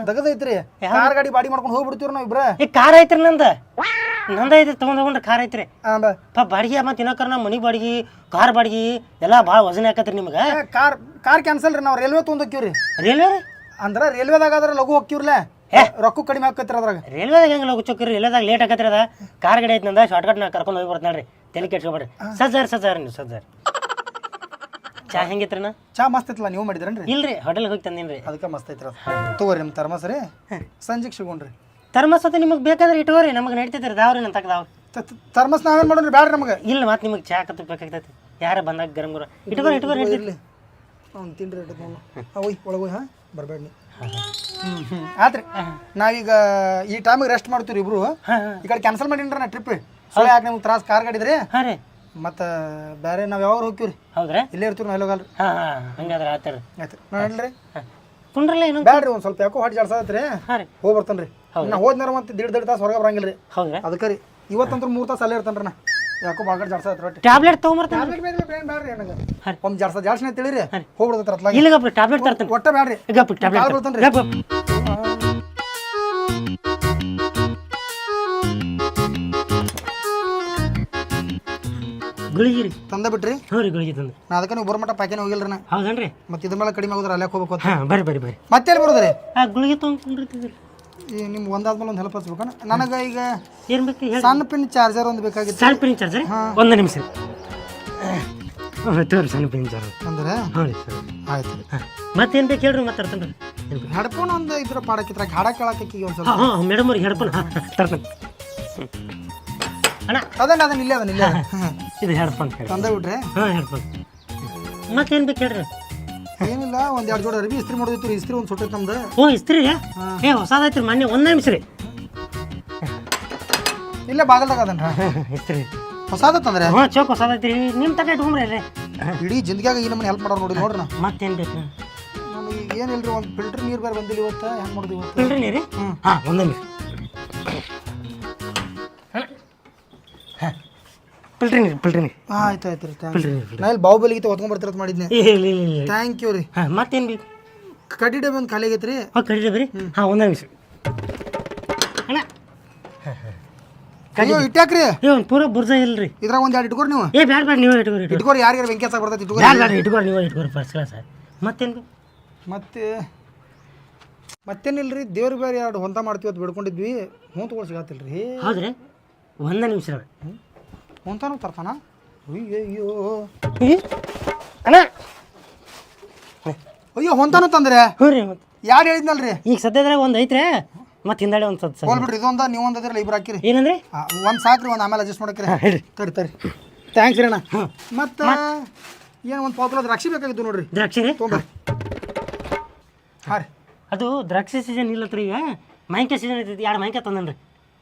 S2: ದಗದೈತ್ರಿ. ಕಾರ್ ಗಾಡಿ ಬಾಡಿ ಮಾಡ್ಕೊಂಡು ಹೋಗ್ಬಿಡ್ತೀವ್ರಿ ನಾವ್ ಇಬ್ರ.
S5: ಈ ಕಾರ್ ಐತ್ರಿ ನಂದ ಐತ್ರಿ ತಗೊಂಡ್ರೆ ಕಾರ್ ಐತ್ರಿ. ಬಾಡಿಗೆ ಮತ್ತೆ ಇನ್ನೊಕ್ಕರ ನಮ್ಮ ಮನಿ ಬಾಡಿಗೆ ಕಾರ್ ಬಾಡಿಗೆ ಎಲ್ಲ ಭಾಳ ವಜನ ಹಾಕತ್ರಿ ನಿಮ್ಗೆ.
S2: ಕಾರ್ ಕ್ಯಾನ್ಸಲ್ ರೀ ನಾವು ರೈಲ್ವೆ ತೊಗೊಂಡೋಕ್ಕಿವ್ರಿ.
S5: ರೈಲ್ವೆ ರೀ?
S2: ಅಂದ್ರೆ ರೈಲ್ವೆದಾಗ ಆದ್ರೆ ಲಘು ಹೋಗ್ತಿವ್ರಲ್ಲ ರೊಕ್ಕ ಕಡಿಮೆ ಆಕತ್ರಿ ಅದ್ರಾಗ.
S5: ರೈಲ್ವೆದಾಗ ಹೆಂಗೆ ಲಘು ಚೊಕ್ಕಿರಿ? ರೈಲ್ವೆದಾಗ ಲೇಟ್ ಆಕತ್ರಿ ಅದ. ಕಾರ್ ಗಾಡಿ ಐತಿ ನಂದ ಶಾರ್ಟ್ಕಟ್ ನಾ ಕರ್ಕೊಂಡು ಹೋಗಿ ಬರ್ತಾನೆ ರೀ. ತಲೆ ಕೆಡ್ಸ್ಕೊಬೇಡ್ರಿ. ಸಜ್ಜಾರ್ ನೀವು ಸಜ್ಜಾರ್. ಚಾ ಹೆಂಗಿತ್ರಿನ?
S2: ಚಾ ಮಸ್ತ್ ಐತಲ್ಲ ನೀವು ಮಾಡಿದ್ರೇನ್ರಿ?
S5: ಇಲ್ರಿ ಹೋಟೆಲ್ಗೆ ಹೋಗಿ ತಂದೇನ್ರಿ.
S2: ಅದಕ್ಕೆ ಮಸ್ತ್ ಐತ್ರಿ ಅದು. ತಗೋರಿ ನಿಮ್ಮ ತರ್ಮಸ್ ರೀ ಸಂಜೆಗೆ ಸಿಗೋಣ್ರಿ.
S5: ತರ್ಮಸ್ ಅಂತ ನಿಮಗೆ ಬೇಕಾದ್ರೆ ಇಟ್ಕೋರಿ ನಮಗೆ ನಡೀತೈತ್ರಿ. ದಾವ್ರಿ ನನ್ನ ತಗದಾವ್
S2: ತರ್ಮಸ್ ನಾವೇನು ಮಾಡೋಣ್ರಿ ಬ್ಯಾಡ್ರಿ ನಮಗೆ.
S5: ಇಲ್ಲ ಮತ್ತೆ ನಿಮಗೆ ಚಾ ಕತ್ತು ಬೇಕಾಗ್ತೈತಿ. ಯಾರ ಬಂದಾಗ ಗರಂ ಗರ ಇಟ್ಕೋರಿ
S2: ಇರಲಿ. ಅವ್ನು ತಿನ್ರಿ ಒಯ್ ಒಳಗೋಯ್ ಹಾಂ ಬರಬೇಡಿ. ಆತ್ರಿ ನಾವೀಗ ಈ ಟೈಮಿಗೆ ರೆಸ್ಟ್ ಮಾಡ್ತೀವಿ ಇಬ್ರು. ಈ ಕಡೆ ಕ್ಯಾನ್ಸಲ್ ಮಾಡೀನ್ರಿ ನಾ ಟ್ರಿಪ್. ಸುಳ್ಳು ಯಾಕೆ ನಿಮ್ಗೆ ತ್ರಾಸ ಕಾರ್ ಗಾಡಿದ್ರಿ.
S5: ಹಾಂ ರೀ.
S2: ಮತ್ತು ಬೇರೆ ನಾವು ಯಾವಾಗ ಹೋಗ್ತೀವಿ ರೀ?
S5: ಹೌದ್ರಾ?
S2: ಇಲ್ಲೇ ಇರ್ತೀವಿ ನಾವು ಎಲ್ಲೋಗಲ್ರಿ.
S5: ಹಾಂ ಹಂಗಾದ್ರೆ ಆಯ್ತು
S2: ಆಯ್ತು ನೋಡ್ರಿ
S5: ಕುಂಡ್ರಲ್ಲ ಏನು
S2: ಬ್ಯಾಡ್ರಿ ಒಂದು ಸ್ವಲ್ಪ ಯಾಕೋ ಹೊಟ್ಟೆ ಜಾಡ್ಸತ್ರಿ.
S5: ಹಾಂ ರೀ
S2: ಹೋಗಿ ಬರ್ತಾನೆ ರೀ. ನಾ ಹೋದ್ನಾರ ಮತ್ತೆ 1.5 ತಾಸು ಹೊರಗೆ ಬರಂಗಿಲ್ಲ ರೀ.
S5: ಹೌದ್ರಾ?
S2: ಅದಕ್ಕೆ ರೀ ಇವತ್ತಂತೂ 3 ತಾಸು ಅಲ್ಲೇ ಇರ್ತಾನೆ ರೀ. ನಾ ಯಾಕೋ ಬಾಗಡ್ ಜಾಡ್ಸತ್ ರೊಟ್ಟಿ
S5: ಟ್ಯಾಬ್ಲೆಟ್ ತೊಗೊಂಬರ್ತಾನೆ.
S2: ಬ್ಯಾಡ್ರಿ ನನಗೆ ಒಂದು ಜಾಡ್ಸನೆ ತಿಳಿರಿ ಹೋಗ್ಬಿಡ್ತಾರೆ ಅತ್ಲಾಗ.
S5: ಇಲ್ಲ ಗಪ್ರಿ ಟ್ಯಾಬ್ಲೆಟ್ ತರ್ತಾನೆ.
S2: ಒಟ್ಟ ಬ್ಯಾಡ್ರಿ
S5: ಗಪ್ರಿ ಟ್ಯಾಬ್ಲೆಟ್
S2: ಬರ್ತಾನೆ ರೀ.
S5: ಗುಳಿಗೆ ರೀ
S2: ತಂದ ಬಿಟ್ರಿ?
S5: ಹ್ಞೂ ರೀ ಗುಳಿಗೆ ತಂದೆ.
S2: ನಾ ಅದಕ್ಕೆ ನೀವು ಬರೋಮಟ್ಟ ಪ್ಯಾಕೇನ್ ಹೋಗಿಲ್ರಿ ನಾ.
S5: ಹೌದನ್ರಿ?
S2: ಮತ್ತೆ ಇದ್ರ ಮೇಲೆ ಕಡಿಮೆ ಆಗೋದ್ರ ಅಲ್ಲೇ ಹೋಗ್ಬೇಕು.
S5: ಹಾಂ ಬರ್ರಿ
S2: ಮತ್ತೆ ಎಲ್ಲಿ ಬರೋದ್ರಿ?
S5: ಗುಳಿಗೆ ತೊಗೊಂಡ್ರಿ.
S2: ಈ ನಿಮ್ಗೆ ಒಂದಾದ್ಮೇಲೆ ಒಂದು ಹೆಲ್ಪ್ ಹಚ್ಬೇಕು. ನನಗೆ ಈಗ
S5: ಏನು ಬೇಕು ಹೇಳಿ?
S2: ಸಣ್ಣ ಪಿನ್ ಚಾರ್ಜರ್ ಒಂದು ಬೇಕಾಗಿತ್ತು.
S5: ಸಣ್ಣ ಪಿನ್ ಚಾರ್ಜರ್ ಒಂದು ನಿಮಿಷ ತೋರಿ. ಸಣ್ಣ ಪಿನ್ ಚಾರ್ಜರ್
S2: ಅಂದ್ರೆ
S5: ಹ್ಞೂ ರೀ ಸರ್
S2: ಆಯ್ತು ರೀ.
S5: ಮತ್ತೇನು ಬೇಕು ಹೇಳ್ರಿ ಮತ್ತೆ ತರ್ತೇನೆ.
S2: ಹೆಡ್ಫೋನ್ ಒಂದು ಇದ್ರ ಪಾಡಕ್ಕಿತ್ರ ಹಾಡ ಕೇಳಕ್ಕೆ ಒಂದು ಸ್ವಲ್ಪ.
S5: ಹಾಂ ಮೇಡಮ್ ಅವ್ರಿಗೆ ಹೆಡ್ಫೋನ್ ತರ್ತೇನೆ. ಅಣ್ಣ
S2: ಅದನ್ನ ಇಲ್ಲೇ
S5: ಇದು ಹೆಡ್ಫೋನ್
S2: ತಂದ ಬಿಟ್ರೆ.
S5: ಹಾಂ ಹೆಡ್ಫೋನ್ ಮತ್ತೇನು ಬೇಕು ಹೇಳ್ರಿ?
S2: ಏನಿಲ್ಲ ಒಂದು 2 ಜೋಡಿ ಅರ್ಬಿ ಇಸ್ತ್ರಿ ಮಾಡೋದಿತ್ತು ರೀ. ಇಸ್ತ್ರಿ ಒಂದು ಸುಟ್ಟೈತೆ ನಮ್ದು.
S5: ಓ ಇಸ್ತ್ರಿ ರೀ? ಏ ಹೊಸದಾಯ್ತು ರೀ ಮೊನ್ನೆ. ಒಂದು ನಿಮಿಷ ರೀ.
S2: ಇಲ್ಲೇ ಬಾಗಲ್ದಾಗ ಅದನ್ರ
S5: ಇಸ್ತ್ರಿ
S2: ಹೊಸದತ್ತಂದ್ರೆ.
S5: ಹ್ಞೂ ಚೌಕ್ ಹೊಸದೈತಿ ರೀ. ನಿಮ್ಮ ತಗ ಇಟ್ಕೊಂಡ್ರಿ ರೀ.
S2: ಇಡೀ ಜಿಂದಗಿಯಾಗ ಈ ನಮ್ಮನ್ನ ಹೆಲ್ಪ್ ಮಾಡೋರು ನೋಡಿ ನೋಡ್ರಿ. ನಾ
S5: ಮತ್ತೇನು ಬೇಕು?
S2: ನಮಗೆ ಏನಿಲ್ಲ ಒಂದು ಫಿಲ್ಟರ್ ನೀರು ಬೇರೆ ಬಂದಿಲ್ಲ ಇವತ್ತು. ಹೆಂಗೆ ಮಾಡೋದು ಇವತ್ತು?
S5: ಫಿಲ್ಟ್ರ್ ನೀರು? ಹಾಂ ಒಂದು ನಿಮಿಷ. ಫಿಲ್ಟ್ರ್ ನೀರು
S2: ಆಯ್ತು ರೀ. ನಾ ಇಲ್ಲಿ ಬಾಹುಬಲಿಗೆ ಹೊತ್ಕೊಂಡ್ಬರ್ತಿರತ್ ಮಾಡಿದ್ನೆ.
S5: ಇಲ್ಲ
S2: ಥ್ಯಾಂಕ್ ಯು ರೀ.
S5: ಹಾಂ ಮತ್ತೇನು ಬೇಕು?
S2: ಕಡ್ಡಿ ಡಬ್ಬಿ ಒಂದು ಖಾಲಿ ಆಗೈತೆ ರೀ.
S5: ಹಾಂ ಕಡಿದೆ ಬರ್ರಿ. ಹಾಂ ಒಂದು ನಿಮಿಷ ಅಣ್ಣ.
S2: ಅಯ್ಯೋ ಇಟ್ಟಾಕ್ರಿ.
S5: ಏ ಒಂದು ಪೂರ ಬುರ್ಜ ಇಲ್ಲ ರೀ.
S2: ಇದ್ರಾಗ ಒಂದು 2 ಇಟ್ಕೋರಿ ನೀವು.
S5: ಏ ಬ್ಯಾಡ ನೀವೇ ಇಟ್ಕೋರಿ.
S2: ಇಟ್ಕೋರಿ ಯಾರ್ಯಾರು ಬೆಂಕಿ ಹಚ್ಚ ಬರ್ತೈತಿ ಇಟ್ಕೋರಿ.
S5: ಬ್ಯಾಡ ಇಟ್ಕೋರಿ ನೀವೇ ಇಟ್ಕೋರಿ ಫಸ್ಟ್ ಕ್ಲಾಸ್. ಮತ್ತೇನು ಬೇಕು?
S2: ಮತ್ತೇನಿಲ್ಲ ರೀ. ದೇವ್ರಿಗೆ ಬೇರೆ 2 ಹೊಂತ ಮಾಡ್ತೀವಿ ಅಂತ ಬಿಡ್ಕೊಂಡಿದ್ವಿ. ಹ್ಞೂ ತೊಗೊಳ್ ಸಿಗತ್ತಿಲ್ಲ ರೀ.
S5: ಹೌದ್ರಿ? ಒಂದು ನಿಮಿಷ
S2: ಹೊಂತಾನು ತರ್ತಾನ. ಅಯ್ಯೋ
S5: ಅಣ್ಣ.
S2: ಅಯ್ಯೋ ಹೊಂತಾನು ತಂದ್ರೆ?
S5: ಹ್ಞೂ ರೀ. ಮತ್ತೆ
S2: ಯಾರು ಹೇಳಿದ್ನಲ್ರಿ?
S5: ಈಗ ಸದ್ಯದ್ರಾಗ ಒಂದು ಐತ್ರಿ. ಮತ್ತೆ ಹಿಂದಾಡೆ ಒಂದು ಸತ್
S2: ಹೋಲ್ಬಿಡ್ರಿ. ಇದೊಂದ ನೀವು ಒಂದಿರಲ್ಲ ಇಬ್ರು ಹಾಕಿರಿ.
S5: ಏನಂದ್ರಿ?
S2: ಒಂದು ಸಾಕ್ರಿ. ಒಂದು ಆಮೇಲೆ ಅಡ್ಜಸ್ಟ್ ಮಾಡಕ್ರಿ. ತರಿ ಥ್ಯಾಂಕ್ಸ್ ರೀ ಅಣ್ಣ. ಮತ್ತು ಏನು ಒಂದು ಪಾವ್ಕಿಲೋ ದ್ರಾಕ್ಷಿ ಬೇಕಾಗಿತ್ತು ನೋಡ್ರಿ.
S5: ದ್ರಾಕ್ಷಿ ರೀ?
S2: ತೊಗೊಂಬರ್ರಿ. ಹಾಂ ರೀ.
S5: ಅದು ದ್ರಾಕ್ಷಿ ಸೀಸನ್ ಇಲ್ಲತ್ರಿ ಈಗ. ಮಾವಿನಕಾಯಿ ಸೀಸನ್ ಐತಿ. 2 ಮಾವಿನಕಾಯಿ ತಂದನ್ರಿ.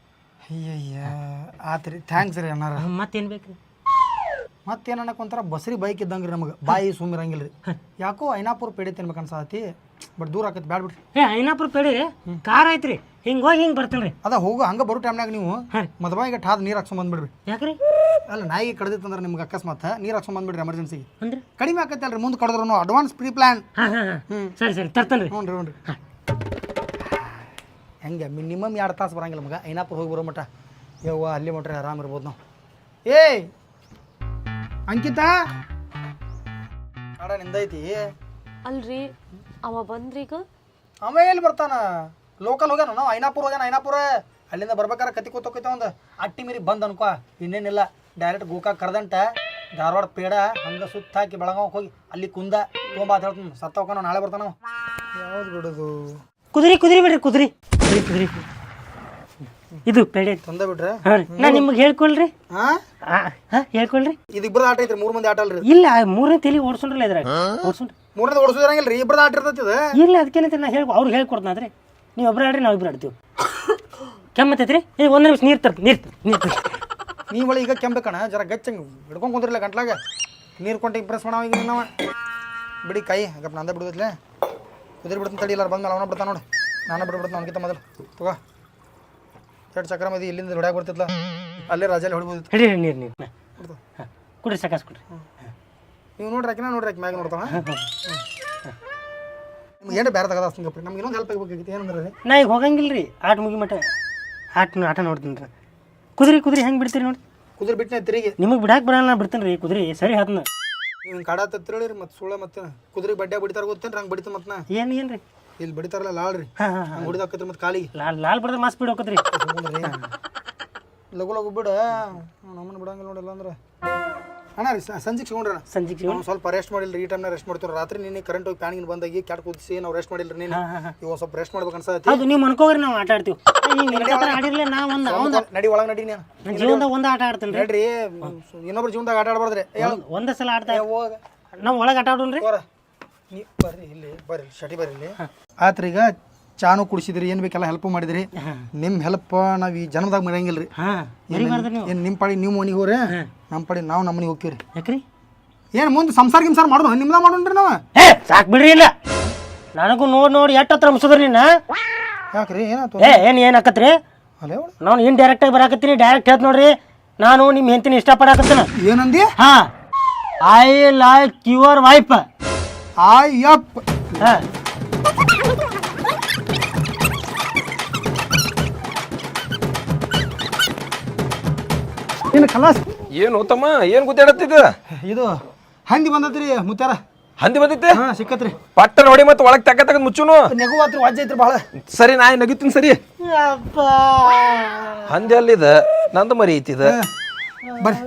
S2: ಅಯ್ಯಯ್ಯ ಆತು ರೀ. ಥ್ಯಾಂಕ್ಸ್ ರೀ ಅಣ್ಣಾರ.
S5: ಮತ್ತೇನು ಬೇಕು ರೀ?
S2: ಮತ್ತೇನು ಅನ್ನಕ್ಕೆ ಒಂಥರ ಬಸ್ರಿ ಬೈಕ್ ಇದ್ದಂಗೆ ರೀ ನಮಗೆ. ಬಾಯಿ ಸುಮ್ಮಿರಂಗಿಲ್ಲ ರೀ. ಯಾಕೋ ಐನಾಪುರ ಪೇಡೆ ತಿನ್ಬೇಕು ಅನ್ಸತಿ. ಬಟ್ ದೂರ ಆಕೈತಿ ಬ್ಯಾಡ ಬಿಡ್ರಿ.
S5: ಐನಾಪುರ ಪೇಡಿ ಕಾರ್ ಐತ್ರಿ ಹಿಂಗೆ ಹೋಗಿ ಹಿಂಗೆ ಬರ್ತೀನಿ ರೀ.
S2: ಅದ ಹೋಗು ಹಂಗೆ ಬರೋ ಟೈಮ್ನಾಗ ನೀವು ಮದುವೆಗೆ ಠಾದ್ ನೀರು ಹಾಕ್ಸ್ಕೊಂಡ್ ಬಂದ್ಬಿಡ್ರಿ.
S5: ಯಾಕ್ರಿ?
S2: ಅಲ್ಲ ನಾಯಿಗೆ ಕಡ್ದಿತ್ತಂದ್ರೆ ನಿಮ್ಗೆ ಅಕಸ್ಮಾತ್ ನೀರು ಹಾಕ್ಸ್ಕೊಂಡ್ ಬಂದ್ಬಿಡ್ರಿ ಎಮರ್ಜೆನ್ಸಿಗೆ.
S5: ಅಂದ್ರೆ
S2: ಕಡಿಮೆ ಆಕೈತಲ್ರಿ ಮುಂದೆ ಕಡ್ದ್ರು ಅಡ್ವಾನ್ಸ್ ಪ್ರೀ ಪ್ಲಾನ್.
S5: ಹಾಂ ಹಾಂ ಹಾಂ ಸರಿ ಸರಿ ತರ್ತೇನೆ ರೀ.
S2: ಹ್ಞೂ ರೀ ಹೆಂಗೆ ಮಿನಿಮಮ್ 2 ತಾಸು ಬರಂಗಿಲ್ಲ ಮಗ ಐನಾಪುರ ಹೋಗಿ ಬರೋ ಮಟ್ಟ. ಯವ್ವ ಅಲ್ಲಿ ಮಟ್ರೆ ಆರಾಮ್ ಇರ್ಬೋದು ನಾವು. ಏಯ್ ಅಂಕಿತಾ ಆಡ ನಿಂದೈತಿ.
S1: ಅಲ್ರಿ ಅವ ಬಂದ್ರೀಗ
S2: ಅವ ಎಲ್ಲಿ ಬರ್ತಾನ? ಲೋಕಲ್ ಹೋಗ್ಯಾನ ನಾವು ಐನಾಪುರ ಹೋಗ್ಯಾನ. ಐನಾಪುರ ಅಲ್ಲಿಂದ ಬರ್ಬೇಕಾರೆ ಕತಿ ಕೂತೋಕೈತೆ ಒಂದು ಅಟ್ಟಿ ಮೀರಿ ಬಂದ್ ಅನ್ಕೋ. ಇನ್ನೇನಿಲ್ಲ ಡೈರೆಕ್ಟ್ ಗೋಕಾಕ್ ಕರ್ದಂಟ ಧಾರವಾಡ ಪೇಡ ಹಂಗೆ ಸುತ್ತ ಹಾಕಿ ಬೆಳಗಾವ್ ಹೋಗಿ ಅಲ್ಲಿ ಕುಂದ ತೊಗೊಂಬ ಅಂತ ಹೇಳ್ತೀನಿ. ಸತ್ತ ಹೋಗೋಣ ನಾಳೆ ಬರ್ತಾನ. ಯಾವ್ದು ಬಿಡೋದು?
S5: ಕುದುರೆ ಕುದುರೆ ಬಿಡ್ರಿ ಕುದುರೆ ಕುದುರೆ ಕುದುರೆ ಇದು ಪೇಡೆ
S2: ತಂದ ಬಿಡ್ರೆ.
S5: ಹಾಂ ರೀ ನಾ ನಿಮ್ಗೆ ಹೇಳ್ಕೊಳ್ರಿ.
S2: ಹಾಂ
S5: ಹಾಂ ಹೇಳ್ಕೊಳ್ರಿ.
S2: ಇದು ಇಬ್ಬರದ ಆಟ ಐತ್ರಿ, 3 ಮಂದಿ ಆಟ ಅಲ್ರಿ.
S5: ಇಲ್ಲ 3ನೇ ತಲೆ ಓಡಿಸೋಣ್ರಲ್ಲ ಇದ್ರಾಗ ಓಡಿಸೋಣ್ರಿ.
S2: 3ನೇದು ಓಡಿಸೋದಿರಂಗಿಲ್ಲ ರೀ, ಇಬ್ಬರದ ಆಟ ಇರ್ತೈತಿ ಇದು.
S5: ಇಲ್ಲ ಅದಕ್ಕೇನಂತ ನಾ ಹೇಳಿ ಅವ್ರು ಹೇಳ್ಕೊಡ್ತಾನ್ರಿ. ನೀವು ಒಬ್ಬರು ಆಡ್ರಿ ನಾವು ಇಬ್ಬರು ಆಡ್ತೀವಿ. ಕೆಮ್ಮತ್ತೈತ್ರಿ ಈಗ 1 ನಿಮಿಷ ನೀರು ತರ್ತೀನಿ ನೀರು ತರ್ತೀನಿ.
S2: ನೀವು ಒಳ್ಳೆ ಈಗ ಕೆಂಬೇಕಣ ಜರ ಗಚ್ಚಂಗೆ ಹಿಡ್ಕೊಂಡು ಕುಂದ್ರಿಲ್ಲ ಗಂಟ್ಲಾಗ ನೀರು ಕೊಂಡು ಇಂಪ್ರೆಸ್ ಮಾಡವ. ಈಗ ನಾವು ಬಿಡಿ ಕೈ ಗಪ್ಪ ನಂದ ಬಿಡುದಿಲ್ಲ. ಕುದುರೆ ಬಿಡ್ತಾನೆ ತಡಿ. ಇಲ್ಲ ಬಂದ್ಮೇಲೆ ಅವನ ಬಿಡ್ತಾನೆ ನೋಡಿ. ನಾನು ಬಿಡ್ಬಿಡ್ತಾನೆ ಅವನಕಿಂತ ಮೊದಲು. ತಗೋ ಎರಡು ಚಕ್ರ ಮದಿ ಇಲ್ಲಿಂದ ಹೊಡ್ಯಾಗ ಬರ್ತಿದ್ಲ ಅಲ್ಲೇ ರಾಜಲ್ಲಿ ಹೊಡಿಬೋದು.
S5: ಹಿಡಿ ನೀರು ನೀರು ಹಾಂ ಕುಡ್ರಿ ಸಾಕಾಸ್ ಕೊಡ್ರಿ.
S2: ನೀವು ನೋಡ್ರಿ ಆಕಿನ ನೋಡ್ರಿ ಆಕಿ ಮ್ಯಾಗ ನೋಡ್ತಾವ. ನಿಮ್ಗೆ ಏನು ಬೇರೆ ತಗದ ಅಷ್ಟಂಗಪ್ಪ. ನಮ್ಗೆ ಇನ್ನೊಂದು ಹೆಲ್ಪ್ ಆಗಬೇಕಾಗಿತ್ತು. ಏನಂದ್ರೆ
S5: ನಾ ಈಗ ಹೋಗಂಗಿಲ್ಲ ರೀ ಆಟ ಮುಗಿ ಮಟ್ಟ ಆಟ ನೋಡ್ತೀನಿ ರೀ. ಕುದುರೆ ಹೆಂಗೆ ಬಿಡ್ತೀರಿ ನೋಡಿ.
S2: ಕುದುರೆ ಬಿಟ್ಟನೆ ತಿರುಗಿ
S5: ನಿಮಗೆ ಬಿಡಾಕ್ ಬರಲ್ಲ ನಾ ಬಿಡ್ತೀನಿ ರೀ ಕುದುರೆ ಸರಿ ಹಾತ್ನ.
S2: ನೀವು ಕಾಡತ್ತ ತಿರುಳಿ ಮತ್ತು ಸುಳ್ಳ ಮತ್ತೆ ಕುದುರೆ ಬಡ್ಡೆ ಬಡಿತಾರ ಗೊತ್ತೇನ್ರಿ? ಹಂಗೆ ಬಡಿತ ಮತ್ತೆ
S5: ಏನು ರೀ
S2: ಇಲ್ಲಿ ಬಡಿತಾರಲ್ಲ ಲಾಳ್ರಿ
S5: ಹಾಂ ಹಾಂ
S2: ಹಂಗೆ ಹೊಡಿದಾಕತ್ರಿ ಮತ್ತೆ ಕಾಲಿಗೆ
S5: ಲಾಲ್ ಬಿಡಿದ್ರೆ ಮಾಸ್ ಬಿಡ್ ಹೋಗತ್ರಿ.
S2: ಲಗು ಲಗು ಬಿಡ ನಮ್ಮನ್ನು ಬಿಡಂಗಿಲ್ಲ ನೋಡಿಲ್ಲ ಅಂದ್ರೆ. ಅಣ್ಣ ರೀ ಸಂಜೆಗೆ ಸಿಗೋಣ್ರಿ.
S5: ಸಂಜೆಗೆ
S2: ನಾವು ಸ್ವಲ್ಪ ರೆಸ್ಟ್ ಮಾಡಿಲ್ಲ. ಈ ಟೈಮ್ನಾಗ ರೆಸ್ಟ್ ಮಾಡ್ತೀವಿ. ರಾತ್ರಿ ನೀನು ಕರೆಂಟ್ ಹೋಗಿ ಫ್ಯಾನಿಗೆ ಬಂದಾಗಿ ಕ್ಯಾಟ್ ಕೂದಿಸಿ ನಾವು ರೆಸ್ಟ್ ಮಾಡಿಲ್ಲ. ನೀನು ಇವಾಗ ಸ್ವಲ್ಪ ರೆಸ್ಟ್ ಮಾಡ್ಬೇಕು ಅನ್ಸತ್ತೆ.
S5: ಹೌದು ನೀವು ಅನ್ಕೋಗ್ರಿ ನಾವು ಆಟ ಆಡ್ತೀವಿ. ಆಡಿರ್ಲಿ ನಾ ಒಂದು
S2: ನಡಿ ಒಳಗೆ ನಡಿ. ನೀನು
S5: ನನ್ನ ಜೀವನದಾಗ ಒಂದು ಆಟ ಆಡ್ತೀನಿ ರೀ.
S2: ನಡ್ರಿ ಇನ್ನೊಬ್ರು ಜೀವನದಾಗ ಆಟ ಆಡ್ಬಾರ್ದ್ರಿ.
S5: ಒಂದೇ ಸಲ ಆಡ್ತಾ
S2: ಹೋಗ
S5: ನಾವು ಒಳಗೆ ಆಟ ಆಡೋಣ್ರಿ.
S2: ನೀ ಬರ್ರಿ ಇಲ್ಲಿ ಬರ್ರಿ ಶಟಿ ಬರ್ರಿ ಇಲ್ಲಿ. ಆತ್ರಿ ಈಗ ಚಾನು ಕುಡಿಸಿದ್ರಿ, ಏನು ಬೇಕೆಲ್ಲ ಹೆಲ್ಪ್ ಮಾಡಿದ್ರಿ. ನಿಮ್ಮ ಹೆಲ್ಪ್ ನಾವು ಈ ಜನ್ಮದಾಗ ಮರೆಯಂಗಿಲ್ಲ ರೀ. ಏನು ನಿಮ್ಮ ಪಾಡಿ ನೀವು ಮನೆಗೆ ಹೋಗ್ರಿ, ನಮ್ಮ ಪಾಡಿ ನಾವು ನಮ್ಮ ಮನೆಗೆ ಹೋಗ್ತೀವಿ ರೀ.
S5: ಯಾಕ್ರಿ
S2: ಏನು ಮುಂದೆ ಸಂಸಾರ ಮಾಡೋಣ ನಿಮ್ದ ಮಾಡೋಣ್ರಿ ನಾವು.
S5: ಸಾಕು ಬಿಡ್ರಿ. ಇಲ್ಲ ನನಗೂ ನೋಡಿ ಎಷ್ಟು ಹತ್ರ ಮುಗಿಸಿದ್ರಿ ನೀನು.
S2: ಯಾಕ್ರಿ ಏನಾಯ್ತು?
S5: ಏನು ಹಾಕತ್ರಿ?
S2: ಅಲ್ಲೇ
S5: ನಾನು ಏನು ಡೈರೆಕ್ಟಾಗಿ ಬರಾಕತ್ತೀನಿ. ಡೈರೆಕ್ಟ್ ಹೇಳ್ತ ನೋಡ್ರಿ ನಾನು ನಿಮ್ಮ ಹೆಂಡತಿನ ಇಷ್ಟಪಡಾಕತ್ತೀನಿ.
S2: ಏನಂದಿ?
S5: ಹಾಂ ಐ ಲೈಕ್ ಯುವರ್ ವೈಫ್.
S2: ಆಯಪ್ಪ
S5: ಹಾಂ
S2: ಏನು ಕಲಾಸ್
S3: ಏನು ತಮ್ಮ ಏನು ಗುದ್ದಾಡತ್ತಿದ್ದ?
S2: ಇದು ಹಂದಿ ಬಂದತ್ರಿ ಮುತ್ಯಾರ.
S3: ಹಂದಿ ಬಂದಿತ್ತೆ?
S2: ಹಾಂ ಸಿಕ್ಕತ್ರಿ.
S3: ಪಟ್ಟ ನೋಡಿ ಮತ್ತೆ ಒಳಗೆ ತೆಗದ್ ಮುಚ್ಚುನು.
S2: ನೆಗು ಆತ್ರಿ ವಾಜ್ಯ ಐತ್ರಿ ಭಾಳ.
S3: ಸರಿ ನಾ ನಗಿತೀನಿ ಸರಿ. ಹಂದಿ ಅಲ್ಲಿದ ನಂದು ಮರಿ ಐತಿದ.
S2: ಬರ್ರಿ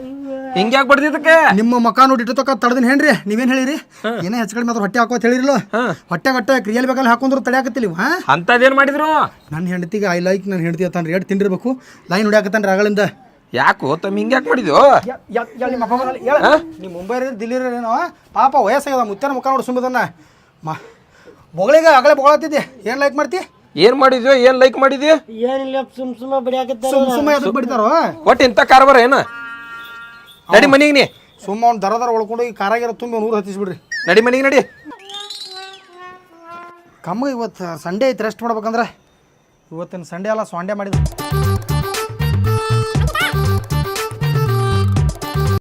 S3: ಹಿಂಗ್ಯಾಕ್ ಬಡ್ದಿದ್ದಕ್ಕೆ?
S2: ನಿಮ್ಮ ಮಕ ನೋಡಿ ಇಟ್ಟತಕ್ಕ ತಡದಿನ ಹೇಳ್ರಿ. ನೀವೇನು ಹೇಳಿರಿ? ಏನೇ ಹೆಚ್ಚು ಕಡಿಮೆ ಮಾತ್ರ ಹೊಟ್ಟೆ ಹಾಕೋತ್ ಹೇಳಿರಲ್ಲ. ಹೊಟ್ಟೆ ಗಟ್ಟೆ ಕ್ರಿಯಲ್ ಬೇಕಲ್ಲಿ ಹಾಕೊಂಡ್ರು ತಡೆಯಾಕತ್ತಿಲ್ಲ. ಹಾಂ
S3: ಅಂತದೇನು ಮಾಡಿದ್ರು?
S2: ನನ್ನ ಹೆಂಡತಿಗೆ ಐ ಲೈಕ್ ನನ್ನ ಹೆಂಡತಿ ಅತ್ತಾನ್ರಿ. ಎರಡು ತಿಂಡಿರ್ಬೇಕು. ಲೈನ್ ಹೊಡ್ಯಾಕತ್ತಾನ್ರಿ ಆಗಳಿಂದ.
S3: ಯಾಕೋ ತಮ್ಮ ಹಿಂಗ್ಯಾಕ್ ಮಾಡಿದ್ವು?
S2: ನೀವು ಮುಂಬೈ ದಿಲ್ಲಿ ಏನೋ ಪಾಪ ವಯಸ್ಸಾಗ್ಯದ. ಮುತ್ಯಾನ ಮುಖ ನೋಡಿ ಸುಮ್ಮದನ್ನ ಬೊಗಳಿಗೆ ಆಗಲೇ ಬೊಗಳತ್ತಿದ್ದೆ. ಏನು ಲೈಕ್ ಮಾಡ್ತಿ?
S3: ಏನ್ ಮಾಡಿದ್ಯೋ ಏನ್ ಲೈಕ್ ಮಾಡಿದ್ಯೋ?
S5: ಏನಿಲ್ಲ ಸುಮ್ಮ ಬಿಡಿಯಾಕತ್ತ.
S2: ಸುಮ್ಮ ಎದಕ್ಕೆ ಬಿಡ್ತಾರೋ?
S3: ಒಟ್ಟು ಇಂಥ ಕಾರ್ಬಾರ ಏನ? ನಡಿ ಮನಿಗೆ ನೀ.
S2: ಸುಮ್ಮ ಅವ್ನು ದರ ಒಳ್ಕೊಂಡು ಈ ಕಾರಾಗಿರ ತುಂಬಿ 100 ಹತ್ತಿಸ್ಬಿಡ್ರಿ.
S3: ನಡಿ ಮನಿಗೆ ನಡಿ.
S2: ಕಮ್ಮಗೆ ಇವತ್ತು ಸಂಡೇ ಐತಿ ರೆಸ್ಟ್ ಮಾಡ್ಬೇಕಂದ್ರೆ. ಇವತ್ತಿನ ಸಂಡೇ ಅಲ್ಲ ಸೊಂಡೆ ಮಾಡಿದ.